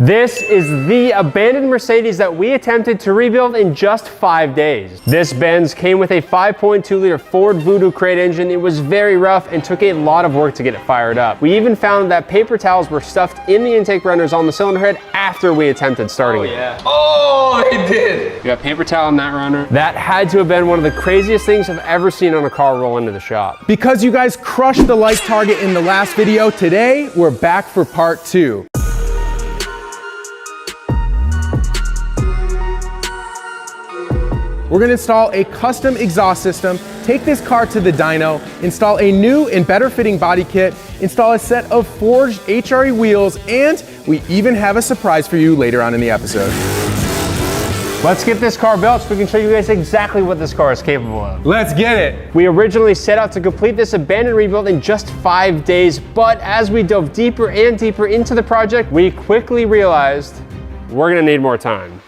This is the abandoned Mercedes that we attempted to rebuild in just 5 days. This Benz came with a 5.2 liter Ford Voodoo crate engine. It was very rough and took a lot of work to get it fired up. We even found that paper towels were stuffed in the intake runners on the cylinder head after we attempted starting it. Oh, it did. You got paper towel in that runner. That had to have been one of the craziest things I've ever seen on a car roll into the shop. Because you guys crushed the like target in the last video, today we're back for part 2. We're gonna install a custom exhaust system, take this car to the dyno, install a new and better fitting body kit, install a set of forged HRE wheels, and we even have a surprise for you later on in the episode. Let's get this car built so we can show you guys exactly what this car is capable of. Let's get it. We originally set out to complete this abandoned rebuild in just 5 days, but as we dove deeper and deeper into the project, we quickly realized we're gonna need more time.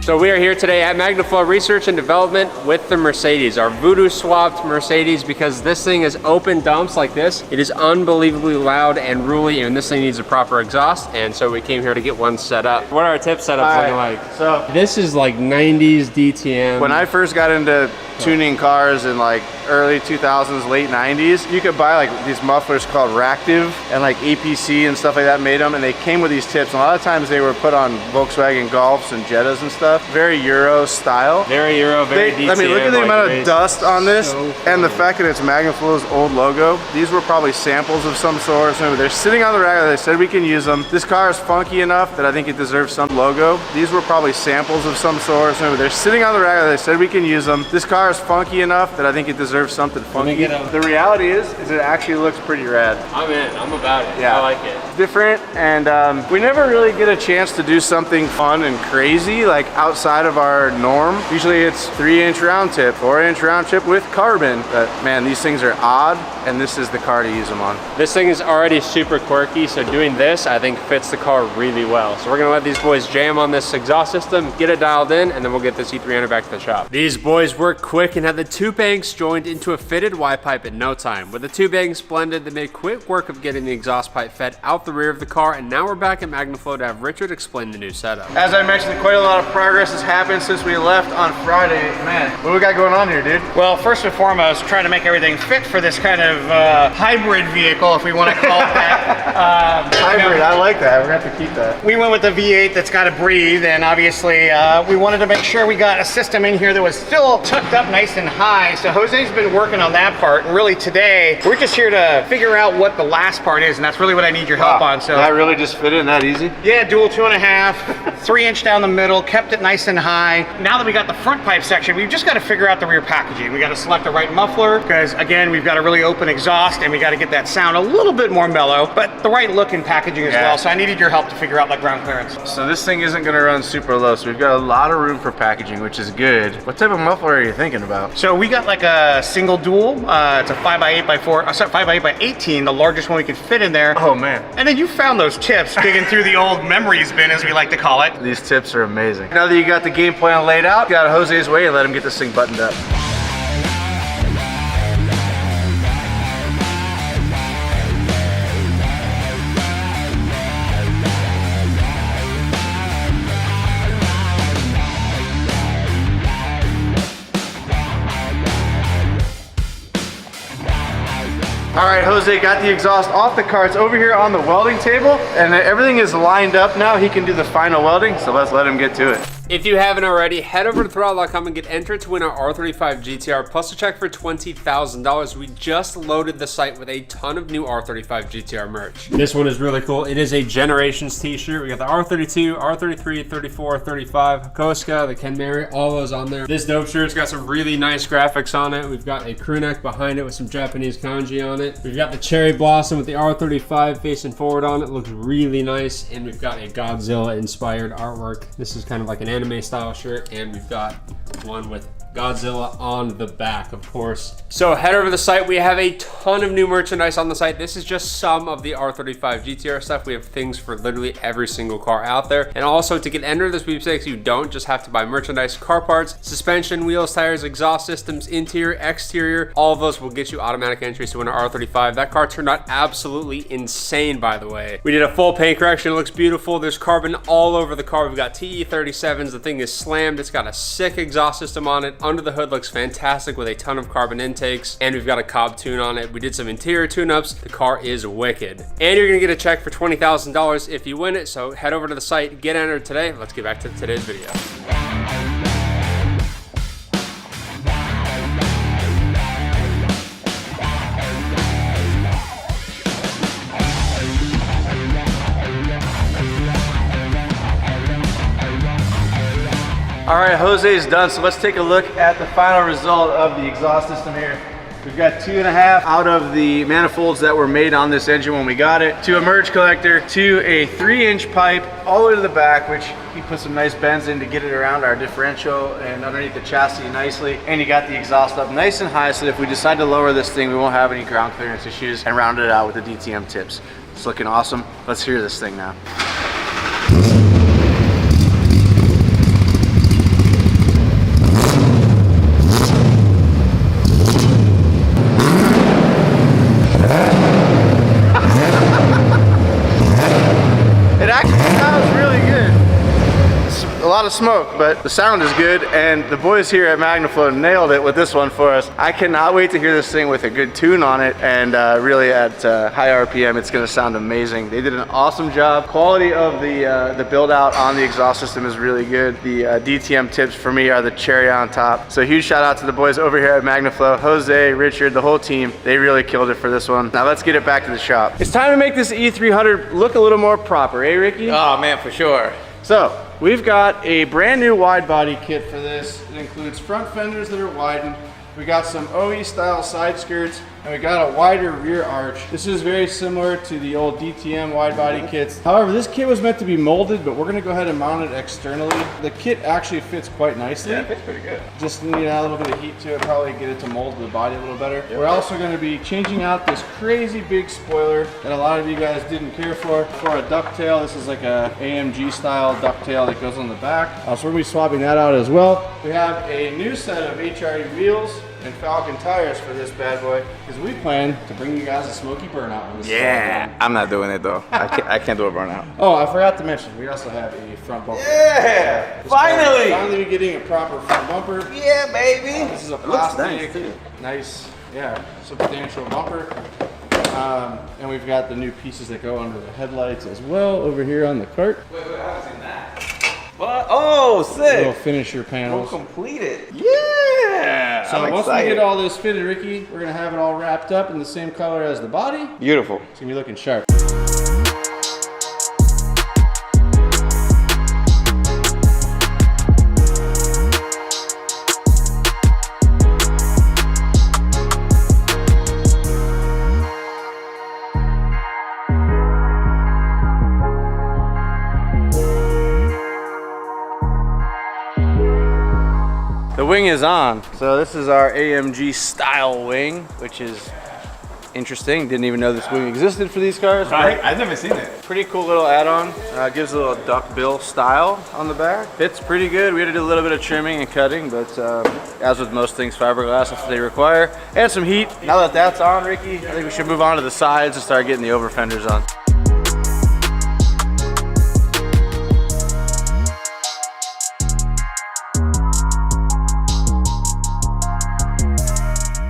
So we are here today at Magnaflow Research and Development with the Mercedes, our Voodoo swapped Mercedes, because this thing is open dumps like this. It is unbelievably loud and ruly, and this thing needs a proper exhaust, and so we came here to get one set up. What are our tip setups looking like? So this is like 90s DTM. when I first got into tuning cars in like early 2000s, late 90s, you could buy like these mufflers called Ractive, and like APC and stuff like that made them, and they came with these tips. And a lot of times they were put on Volkswagen Golfs and Jettas and stuff. Very Euro style. Very Euro, very DTM. I mean, look at the like amount of dust on this, so and the fact that it's Magnaflow's old logo. These were probably samples of some sort. So they're sitting on the rack. They said we can use them. This car is funky enough that I think it deserves some logo. These were probably samples of some sort. So they're sitting on the rack. They said we can use them. This car is funky enough that I think it deserves something funky. The reality is it actually looks pretty rad. I'm in. I'm about it. Yeah. I like it. Different, and we never really get a chance to do something fun and crazy like outside of our norm. Usually it's 3-inch round tip, 4-inch round tip with carbon, but man, these things are odd, and this is the car to use them on. This thing is already super quirky, so doing this I think fits the car really well. So we're gonna let these boys jam on this exhaust system, get it dialed in, and then we'll get this E300 back to the shop. These boys work quick and had the two banks joined into a fitted Y-pipe in no time. With the two banks blended, they made quick work of getting the exhaust pipe fed out the rear of the car, and now we're back at Magnaflow to have Richard explain the new setup. As I mentioned, quite a lot of progress has happened since we left on Friday. Man, what do we got going on here, dude? Well, first and foremost, trying to make everything fit for this kind of hybrid vehicle, if we want to call it that. Hybrid, I like that. We're gonna have to keep that. We went with the V8 that's got to breathe, and obviously we wanted to make sure we got a system in here that was still tucked up nice and high. So Jose's been working on that part, and really today we're just here to figure out what the last part is, and that's really what I need your help on. So that really just fit in that easy? yeah, dual 2.5, 3-inch down the middle, kept it nice and high. Now that we got the front pipe section, we've just got to figure out the rear packaging. We got to select the right muffler, because again, we've got a really open exhaust, and we got to get that sound a little bit more mellow, but the right look and packaging as well. So I needed your help to figure out like ground clearance. So this thing isn't gonna run super low, so we've got a lot of room for packaging, which is good. What type of muffler are you thinking about? So we got like a single dual. It's a 5x8x4, sorry, 5x8x18, the largest one we could fit in there. Oh man. And then you found those tips digging through the old memories bin, as we like to call it. These tips are amazing. Now that you got the game plan laid out, get out of Jose's way and let him get this thing buttoned up. All right, Jose got the exhaust off the car. It's over here on the welding table, and everything is lined up now. He can do the final welding, so let's let him get to it. If you haven't already, head over to throtl.com and get entered to win our R35 GTR plus a check for $20,000. We just loaded the site with a ton of new R35 GTR merch. This one is really cool. It is a Generations t-shirt. We got the R32, R33, 34, 35, Koska, the Ken Mary, all those on there. This dope shirt's got some really nice graphics on it. We've got a crew neck behind it with some Japanese kanji on it. We've got the cherry blossom with the R35 facing forward on it. Looks really nice. And we've got a Godzilla inspired artwork. This is kind of like an anime style shirt, and we've got one with Godzilla on the back, of course. So head over to the site. We have a ton of new merchandise on the site. This is just some of the R35 GTR stuff. We have things for literally every single car out there. And also, to get entered this sweepstakes, you don't just have to buy merchandise, car parts, suspension, wheels, tires, exhaust systems, interior, exterior. All of those will get you automatic entries to win an R35. That car turned out absolutely insane, by the way. We did a full paint correction. It looks beautiful. There's carbon all over the car. We've got TE37s. The thing is slammed. It's got a sick exhaust system on it. Under the hood looks fantastic with a ton of carbon intakes, and we've got a Cobb tune on it. We did some interior tune-ups. The car is wicked. And you're gonna get a check for $20,000 if you win it, so head over to the site, get entered today. Let's get back to today's video. All right, Jose's done, so let's take a look at the final result of the exhaust system here. We've got 2.5 out of the manifolds that were made on this engine when we got it, to a merge collector, to a 3-inch pipe all the way to the back, which he put some nice bends in to get it around our differential and underneath the chassis nicely. And you got the exhaust up nice and high, so that if we decide to lower this thing, we won't have any ground clearance issues, and round it out with the DTM tips. It's looking awesome. Let's hear this thing now. A lot of smoke, but the sound is good, and the boys here at MagnaFlow nailed it with this one for us. I cannot wait to hear this thing with a good tune on it, and really at high RPM, it's gonna sound amazing. They did an awesome job. Quality of the build out on the exhaust system is really good. The DTM tips for me are the cherry on top. So huge shout out to the boys over here at MagnaFlow, Jose, Richard, the whole team. They really killed it for this one. Now let's get it back to the shop. It's time to make this E300 look a little more proper, eh, Ricky? Oh man, for sure. So, we've got a brand new wide body kit for this. It includes front fenders that are widened. We got some OE style side skirts, and we got a wider rear arch. This is very similar to the old DTM wide body kits. However, this kit was meant to be molded, but we're gonna go ahead and mount it externally. The kit actually fits quite nicely. Yeah, it fits pretty good. Just need to add a little bit of heat to it, probably get it to mold the body a little better. Yep. We're also gonna be changing out this crazy big spoiler that a lot of you guys didn't care for a ducktail. This is like a AMG style ducktail that goes on the back. So we're gonna be swapping that out as well. We have a new set of HRE wheels and Falcon tires for this bad boy, because we plan to bring you guys a smoky burnout when this is all done. I'm not doing it though. I can't do a burnout. Oh, I forgot to mention, we also have a front bumper. Yeah! Finally! Finally getting a proper front bumper. Yeah, baby! This is a Looks plastic, nice, nice, yeah, substantial bumper. And we've got the new pieces that go under the headlights as well over here on the cart. Wait, I haven't seen that. What? Oh, sick! Little finisher panels. We'll complete it. Yeah! So I'm once excited. we get all this fitted, Ricky, we're gonna have it all wrapped up in the same color as the body. Beautiful. It's gonna be looking sharp. The wing is on. So this is our AMG style wing, which is interesting. Didn't even know this wing existed for these cars. Right? I've never seen it. Pretty cool little add-on. Gives a little duck bill style on the back. Fits pretty good. We had to do a little bit of trimming and cutting, but as with most things fiberglass, that's what they require. And some heat. Now that that's on, Ricky, I think we should move on to the sides and start getting the over fenders on.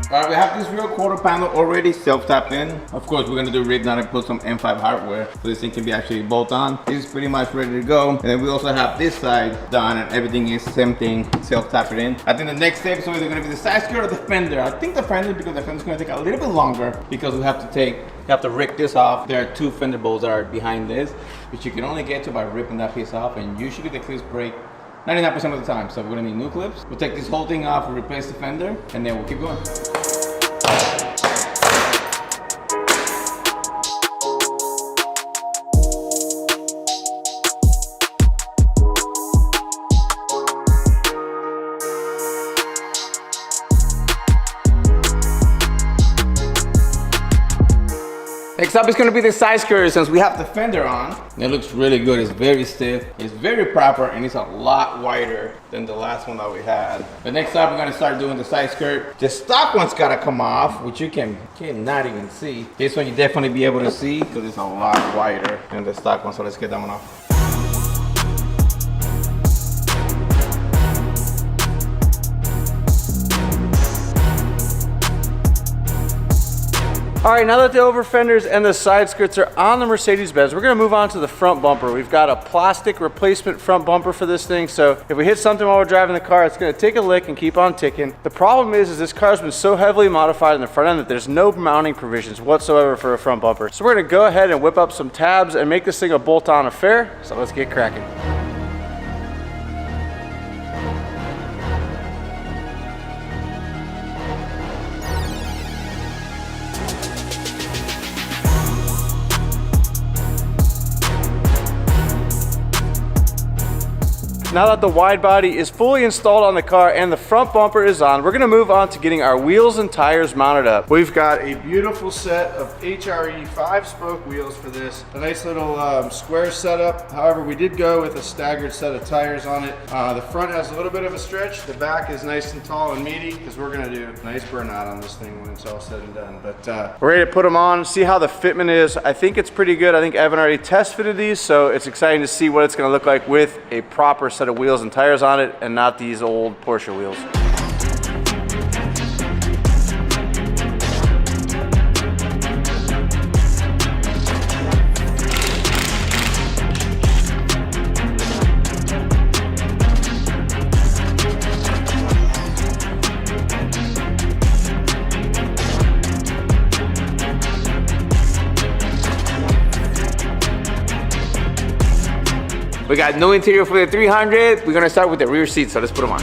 Alright, we have this rear quarter panel already self-tapped in. Of course, we're gonna do rig nut and put some M5 hardware so this thing can be actually bolt on. This is pretty much ready to go. And then we also have this side done and everything is same thing, self-tap it in. I think the next step is either gonna be the side skirt or the fender. I think the fender, because the fender's gonna take a little bit longer because we have to rip this off. There are two fender bolts that are behind this, which you can only get to by ripping that piece off, and usually the clips break 99% of the time. So we're gonna need new clips. We'll take this whole thing off, we'll replace the fender, and then we'll keep going. Next up is gonna be the side skirt since we have the fender on. It looks really good, it's very stiff, it's very proper, and it's a lot wider than the last one that we had. But next up, we're gonna start doing the side skirt. The stock one's gotta come off, which you cannot even see. This one you definitely be able to see because it's a lot wider than the stock one, so let's get that one off. All right, now that the over fenders and the side skirts are on the Mercedes-Benz, we're gonna move on to the front bumper. We've got a plastic replacement front bumper for this thing, so if we hit something while we're driving the car, it's gonna take a lick and keep on ticking. The problem is this car's been so heavily modified in the front end that there's no mounting provisions whatsoever for a front bumper. So we're gonna go ahead and whip up some tabs and make this thing a bolt-on affair, so let's get cracking. Now that the wide body is fully installed on the car and the front bumper is on, we're gonna move on to getting our wheels and tires mounted up. We've got a beautiful set of HRE 5-spoke wheels for this. A nice little square setup. However, we did go with a staggered set of tires on it. The front has a little bit of a stretch. The back is nice and tall and meaty because we're gonna do a nice burnout on this thing when it's all said and done. But we're ready to put them on, see how the fitment is. I think it's pretty good. I think Evan already test fitted these, so it's exciting to see what it's gonna look like with a proper set of wheels and tires on it and not these old Porsche wheels. We got new interior for the 300. We're gonna start with the rear seat, so let's put them on.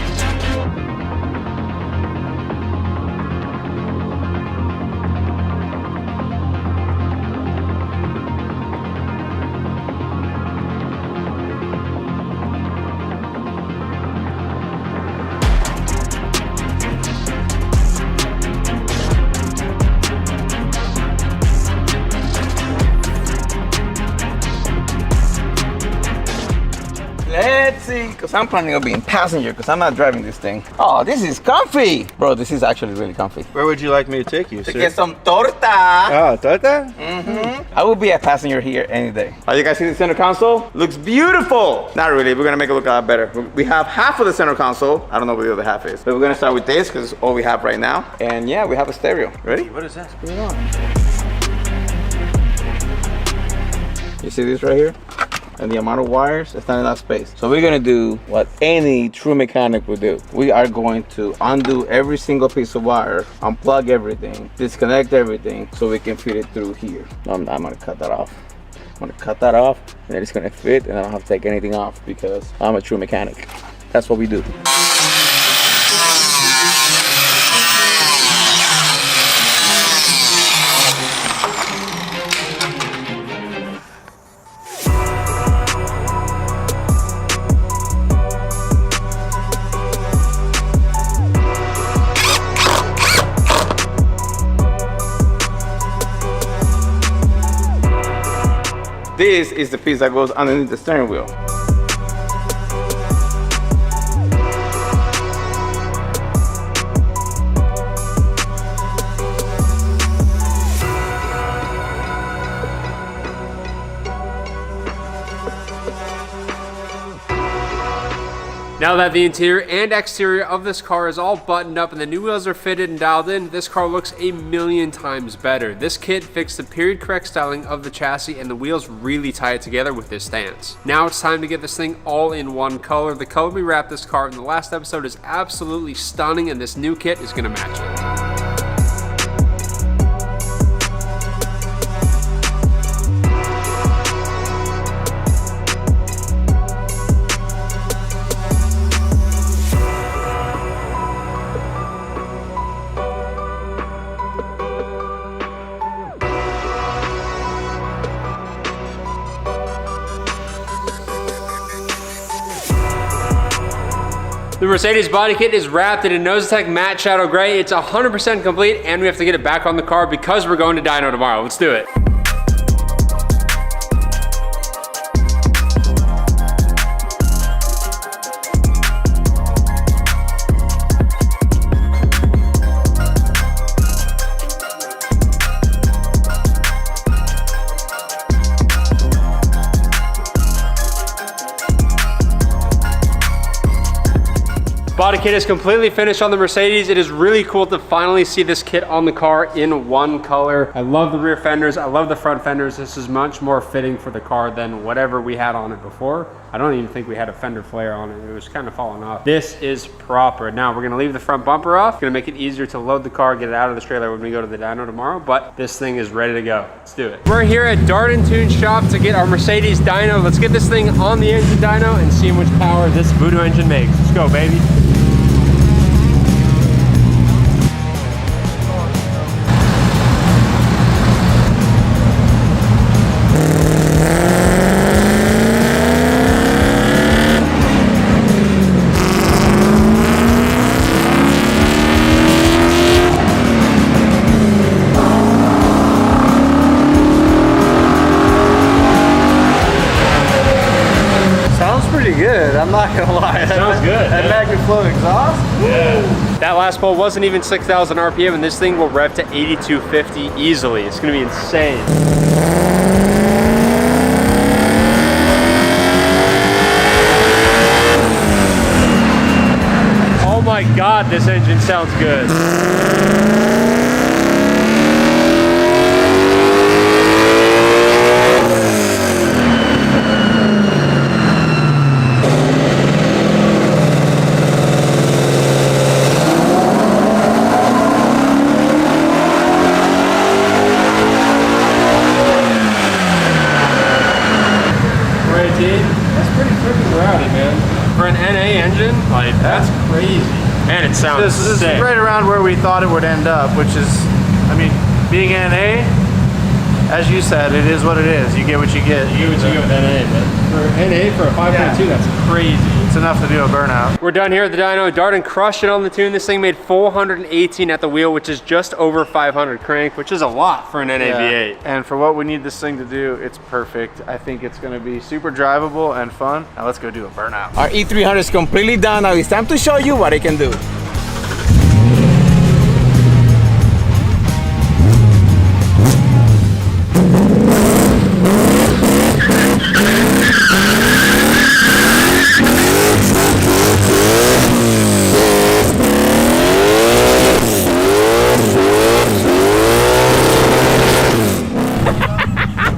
Let's see, because I'm planning on being passenger because I'm not driving this thing. Oh, this is comfy. Bro, this is actually really comfy. Where would you like me to take you, To sir? get some torta. Oh, torta? I will be a passenger here any day. Oh, you guys see the center console? Looks beautiful. Not really, we're gonna make it look a lot better. We have half of the center console. I don't know what the other half is. But we're gonna start with this because it's all we have right now. And yeah, we have a stereo. Ready? What is that? Put it on. You see this right here? And the amount of wires, it's not enough space. So we're gonna do what any true mechanic would do. We are going to undo every single piece of wire, unplug everything, disconnect everything, so we can fit it through here. I'm gonna cut that off. I'm gonna cut that off, and then it's gonna fit, and I don't have to take anything off because I'm a true mechanic. That's what we do. This is the piece that goes underneath the steering wheel. Now that the interior and exterior of this car is all buttoned up and the new wheels are fitted and dialed in, this car looks a million times better. This kit fixed the period correct styling of the chassis and the wheels really tie it together with this stance. Now it's time to get this thing all in one color. The color we wrapped this car in the last episode is absolutely stunning and this new kit is going to match it. The Mercedes body kit is wrapped in a Nosatec matte shadow gray. It's 100% complete and we have to get it back on the car because we're going to dyno tomorrow. Let's do it. kit is completely finished on the Mercedes. It is really cool to finally see this kit on the car in one color. I love the rear fenders. I love the front fenders. This is much more fitting for the car than whatever we had on it before. I don't even think we had a fender flare on it. It was kind of falling off. This is proper. Now we're gonna leave the front bumper off. Gonna make it easier to load the car, get it out of the trailer when we go to the dyno tomorrow, but this thing is ready to go. Let's do it. We're here at Dart & Tune Shop to get our Mercedes dyno. Let's get this thing on the engine dyno and see how much power this Voodoo engine makes. Let's go, baby. Good, I'm not gonna lie. Sounds good. That MagnaFlow exhaust? Yeah. That last pull wasn't even 6,000 RPM, and this thing will rev to 8250 easily. It's gonna be insane. Oh my God, this engine sounds good. That's pretty freaking rowdy, man. For an NA engine, like, that's crazy. Man, it sounds This is right around where we thought it would end up, which is, I mean, being NA, as you said, it is what it is. You get what you get. You get what you get with NA, but for NA, for a 5.2, that's crazy. It's enough to do a burnout. We're done here at the dyno. Darden crushed it on the tune. This thing made 418 at the wheel, which is just over 500 crank, which is a lot for an NA V8. And for what we need this thing to do, it's perfect. I think it's gonna be super drivable and fun. Now let's go do a burnout. Our E300 is completely done. Now it's time to show you what it can do.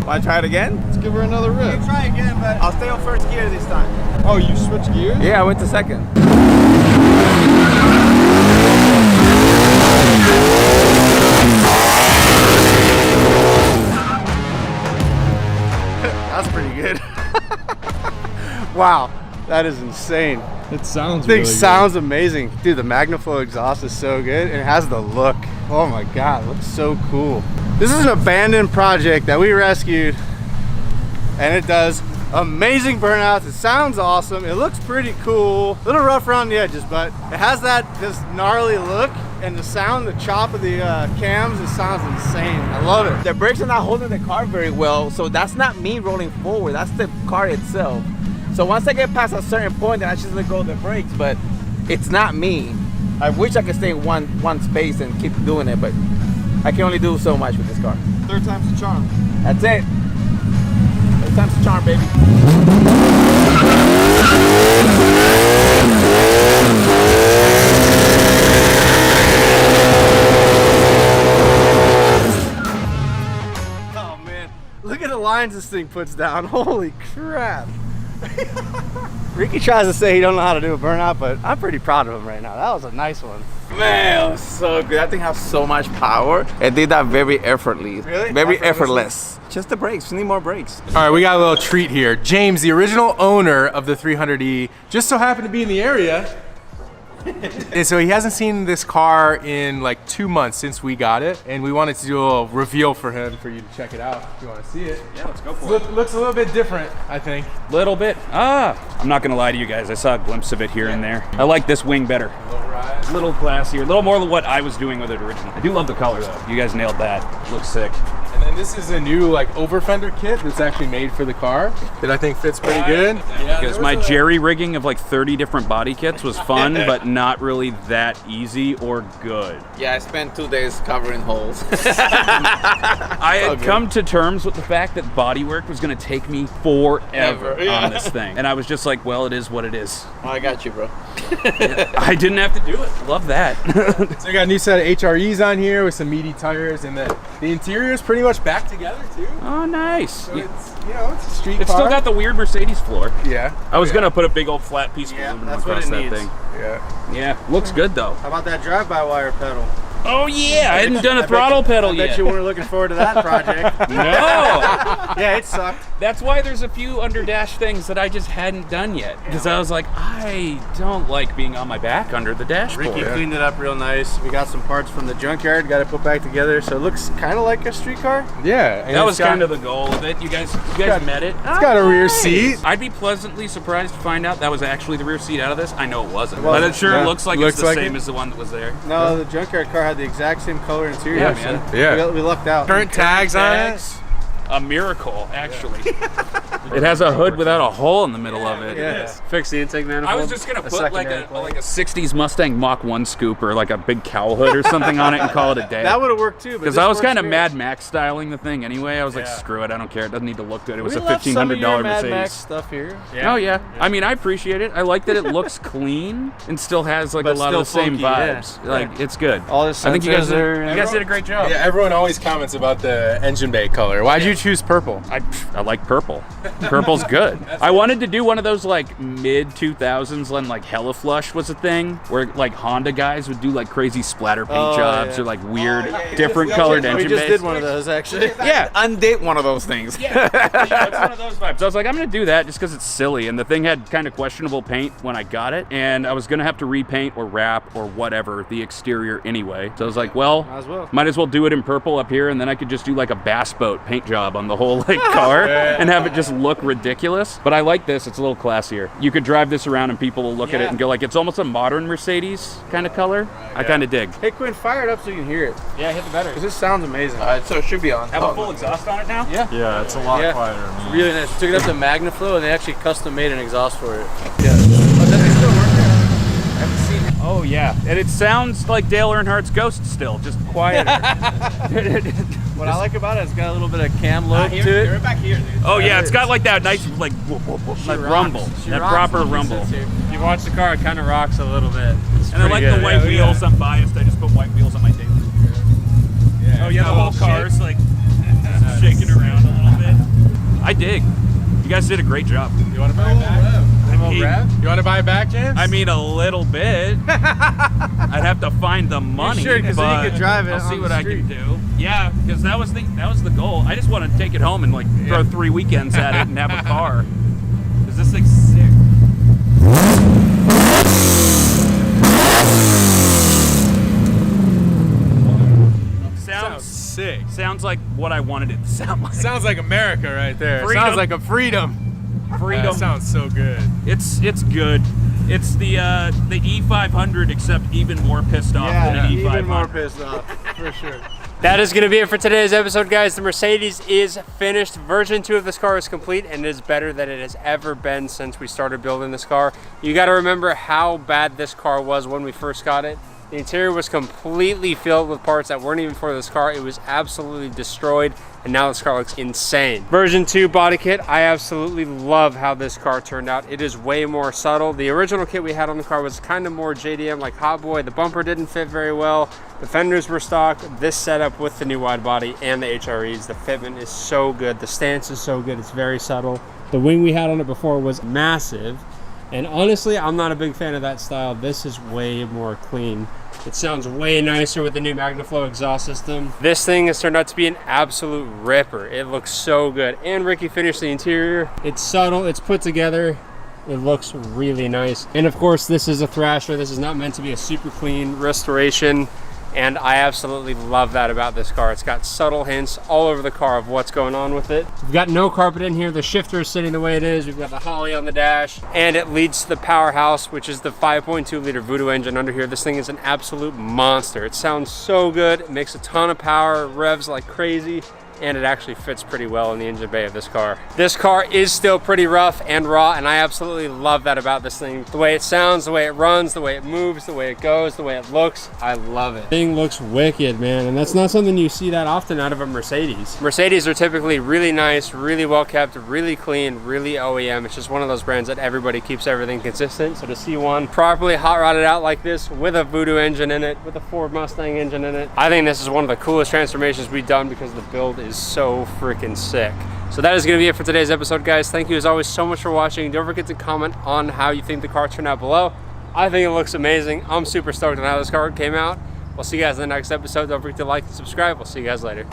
Want to try it again? Let's give her another rip. Try again, but I'll stay on first gear this time. Oh, you switched gears? Yeah, I went to second. That's pretty good. Wow, that is insane. It sounds Thing really sounds amazing. Dude, the MagnaFlow exhaust is so good and it has the look. Oh my God, it looks so cool. This is an abandoned project that we rescued and it does amazing burnouts. It sounds awesome. It looks pretty cool. A little rough around the edges, but it has this gnarly look and the sound, the chop of the cams, it sounds insane. I love it. The brakes are not holding the car very well, so that's not me rolling forward. That's the car itself. So once I get past a certain point, then I just let go of the brakes, but it's not me. I wish I could stay in one space and keep doing it, but I can only do so much with this car. Third time's the charm. That's it. Third time's the charm, baby. Oh man, look at the lines this thing puts down. Holy crap. Ricky tries to say he don't know how to do a burnout, but I'm pretty proud of him right now. That was a nice one. Man, it was so good. That thing has so much power. It did that very effortlessly. Really? Very effortless. Just the brakes. We need more brakes. All right, we got a little treat here. James, the original owner of the 300E, just so happened to be in the area. And so he hasn't seen this car in like 2 months since we got it, and we wanted to do a little reveal for him for you to check it out if you want to see it. Yeah, let's go for it. Looks a little bit different, I think. Little bit. I'm not gonna lie to you guys. I saw a glimpse of it here and there. I like this wing better. A little classier, a little more than what I was doing with it originally. I do love the color though. You guys nailed that. Looks sick. And then this is a new like over fender kit that's actually made for the car that I think fits pretty good. Yeah, because my jerry rigging of like 30 different body kits was fun, but not really that easy or good. Yeah, I spent 2 days covering holes. I had come to terms with the fact that bodywork was going to take me forever on this thing. And I was just like, well, it is what it is. Oh, I got you, bro. I didn't have to do it. Love that. So we got a new set of HREs on here with some meaty tires, and then the interior is pretty much back together too. Oh, nice. So it's, you know, it's a street It's car. still got the weird Mercedes floor. Yeah. I was gonna put a big old flat piece of aluminum that's what across it that needs. thing. Yeah. Yeah, looks good though. How about that drive-by-wire pedal? Oh yeah, I hadn't done a throttle pedal I yet. bet you weren't looking forward to that project. No. Yeah, it sucked. That's why there's a few under dash things that I just hadn't done yet. Because I was like, I don't like being on my back under the dashboard. Ricky cleaned it up real nice. We got some parts from the junkyard, got it put back together, so it looks kind of like a street car. Yeah. And That was it's got- kind of the goal of it. You guys met it. It's got a rear seat. I'd be pleasantly surprised to find out that was actually the rear seat out of this. I know it wasn't, Well, but it sure yeah. looks like Looks it's the like same it. as the one that was there. No, the junkyard car had the exact same color interior. Yeah, so man. Yeah. We lucked out. Current tags on it. A miracle, actually. It has a hood without a hole in the middle of it. Yeah. Fix the intake manifold. I was just gonna put like secondary a plate. like a '60s Mustang Mach 1 scoop or like a big cowl hood or something on it and call it a day. That would have worked too. Because I was kind of Mad Max styling the thing anyway. I was like, screw it, I don't care. It doesn't need to look good. It was a $1,500 Mad Max Mercedes. stuff here. Oh yeah. I mean, I appreciate it. I like that it looks clean and still has like But a lot of the still same funky, yeah. vibes. Like it's good. All the I think you guys sensors did a great job. Yeah, everyone always comments about the engine bay color. Why'd you choose purple? I like purple. Purple's good. I wanted to do one of those like mid 2000s when like Hella Flush was a thing, where like Honda guys would do like crazy splatter paint jobs or like weird different colored We engine just bays. did one of those actually. Yeah, Undate one of those things. yeah, it's one of those vibes. I was like, I'm gonna do that just because it's silly, and the thing had kind of questionable paint when I got it, and I was gonna have to repaint or wrap or whatever the exterior anyway. So I was like, well, might as well do it in purple up here, and then I could just do like a bass boat paint job on the whole like car and have it just look ridiculous. But I like this; it's a little classier. You could drive this around, and people will look at it and go like, it's almost a modern Mercedes kind of color. I kind of dig. Hey Quinn, fire it up so you can hear it. Yeah, hit the better. This sounds amazing. So it should be on. Have a full exhaust on it now. Yeah. Yeah, it's a lot Yeah. quieter. It's really nice. We took it up to Magnaflow and they actually custom made an exhaust for it. Oh yeah, and it sounds like Dale Earnhardt's Ghost still, just quieter. What I like about it, it's got a little bit of cam load to it. Right back here, dude. Oh yeah, it's got like that nice like whoop, whoop, whoop, that rumble, that proper rumble. If you watch the car, it kind of rocks a little bit. And I like the white wheels. I'm biased. I just put white wheels on my daily. Oh yeah, the whole car's like shaking around a little bit. I dig. You guys did a great job. You want to buy it back? mean, You want to buy it back, James? I mean, a little bit. I'd have to find the money. should, 'cause then you but could drive it I'll see on what the I can do. Yeah, because that was the goal. I just want to take it home and like throw 3 weekends at it and have a car. Because this thing's sick. Sounds sick. Sounds like what I wanted it to sound like. Sounds like America right there. Freedom. Sounds like a freedom. Freedom. That sounds so good. It's good. It's the E500, except even more pissed off than an E500. even more pissed off, for sure. That is going to be it for today's episode, guys. The Mercedes is finished. Version 2 of this car is complete, and it is better than it has ever been since we started building this car. You got to remember how bad this car was when we first got it. The interior was completely filled with parts that weren't even for this car. It was absolutely destroyed, and now this car looks insane. Version 2 body kit, I absolutely love how this car turned out. It is way more subtle. The original kit we had on the car was kind of more JDM, like Hot Boy. The bumper didn't fit very well. The fenders were stock. This setup with the new wide body and the HREs, the fitment is so good. The stance is so good. It's very subtle. The wing we had on it before was massive. And honestly, I'm not a big fan of that style. This is way more clean. It sounds way nicer with the new Magnaflow exhaust system. This thing has turned out to be an absolute ripper. It looks so good. And Ricky finished the interior. It's subtle, it's put together. It looks really nice. And of course, this is a Thrasher. This is not meant to be a super clean restoration. And I absolutely love that about this car. It's got subtle hints all over the car of what's going on with it. We've got no carpet in here. The shifter is sitting the way it is. We've got the Holly on the dash. And it leads to the powerhouse, which is the 5.2 liter Voodoo engine under here. This thing is an absolute monster. It sounds so good. It makes a ton of power, revs like crazy. and it actually fits pretty well in the engine bay of this car. This car is still pretty rough and raw, and I absolutely love that about this thing. The way it sounds, the way it runs, the way it moves, the way it goes, the way it looks, I love it. Thing looks wicked, man, and that's not something you see that often out of a Mercedes. Mercedes are typically really nice, really well kept, really clean, really OEM. It's just one of those brands that everybody keeps everything consistent. So to see one properly hot rodded out like this with a Voodoo engine in it, with a Ford Mustang engine in it, I think this is one of the coolest transformations we've done because the build is so freaking sick. So that is going to be it for today's episode, guys. Thank you as always so much for watching. Don't forget to comment on how you think the car turned out below. I think it looks amazing. I'm super stoked on how this car came out. We'll see you guys in the next episode. Don't forget to like and subscribe. We'll see you guys later.